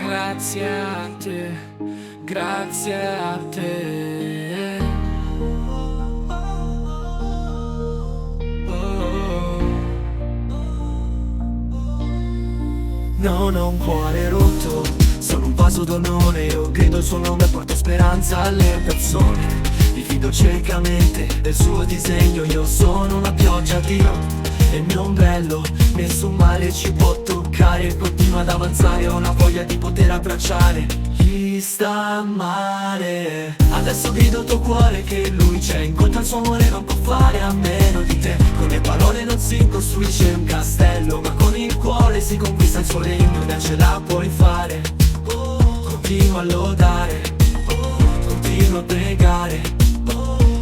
Grazie a te, grazie a te. Non ho un cuore rotto, sono un vaso d'onore. Io grido il suo nome e porto speranza alle persone. Mi fido ciecamente del suo disegno. Io sono una pioggia di e il mio ombrello. Nessun male ci può toccare. Continua ad avanzare, ho una voglia di poter abbracciare chi sta male. Adesso grido il tuo cuore che lui c'è. Incontra il suo amore, non può fare a meno di te. Con le parole non si costruisce un castello, ma con il cuore si conquista il suo regno. E ce la puoi fare. Continua a lodare, continua a pregare,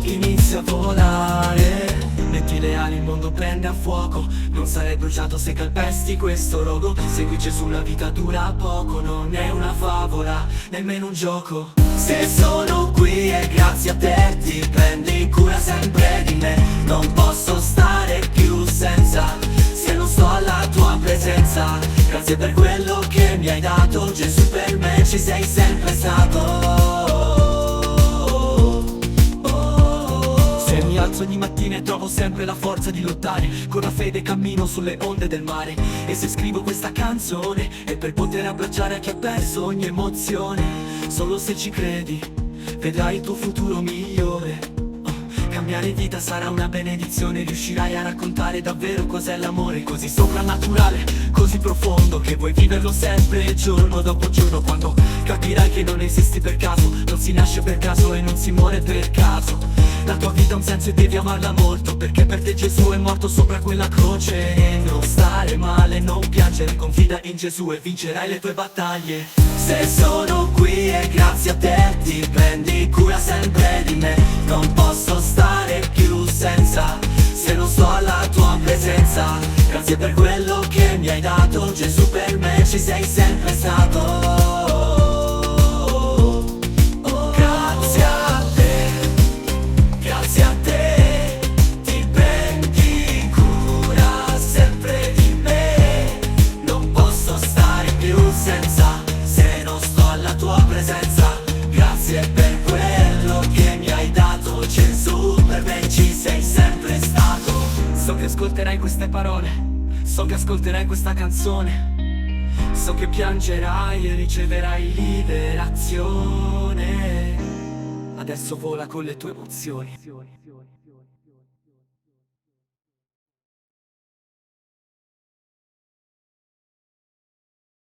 inizia a volare. Metti le ali, il mondo prende a fuoco. Non sarei bruciato se calpesti questo rogo. Segui Gesù, la vita dura poco. Non è una favola, nemmeno un gioco. Se sono qui è grazie a te. Ti prendi cura sempre di me. Non posso stare più senza, se non sto alla tua presenza. Grazie per quello che mi hai dato, Gesù, per me ci sei sempre stato. Se mi alzo ogni mattina e trovo sempre la forza di lottare, con la fede cammino sulle onde del mare. E se scrivo questa canzone è per poter abbracciare a chi ha perso ogni emozione. Solo se ci credi vedrai il tuo futuro migliore. Cambiare vita sarà una benedizione. Riuscirai a raccontare davvero cos'è l'amore, così soprannaturale, così profondo, che vuoi viverlo sempre giorno dopo giorno. Quando capirai che non esisti per caso, non si nasce per caso e non si muore per caso. La tua vita ha un senso e devi amarla molto, perché per te Gesù è morto sopra quella croce. E non stare male, non piangere, confida in Gesù e vincerai le tue battaglie. Se sono qui è grazie a te. Ti prendi cura sempre di me. Non posso stare più senza, se non sto alla tua presenza. Grazie per quello che mi hai dato, Gesù, per me ci sei sempre stato. Grazie a te, grazie a te. Ti prendi cura sempre di me. Non posso stare più senza, se non sto alla tua presenza. Grazie per quello che mi hai dato, Gesù, per me ci sei sempre stato. So che ascolterai queste parole, so che ascolterai questa canzone, so che piangerai e riceverai liberazione. Adesso vola con le tue emozioni.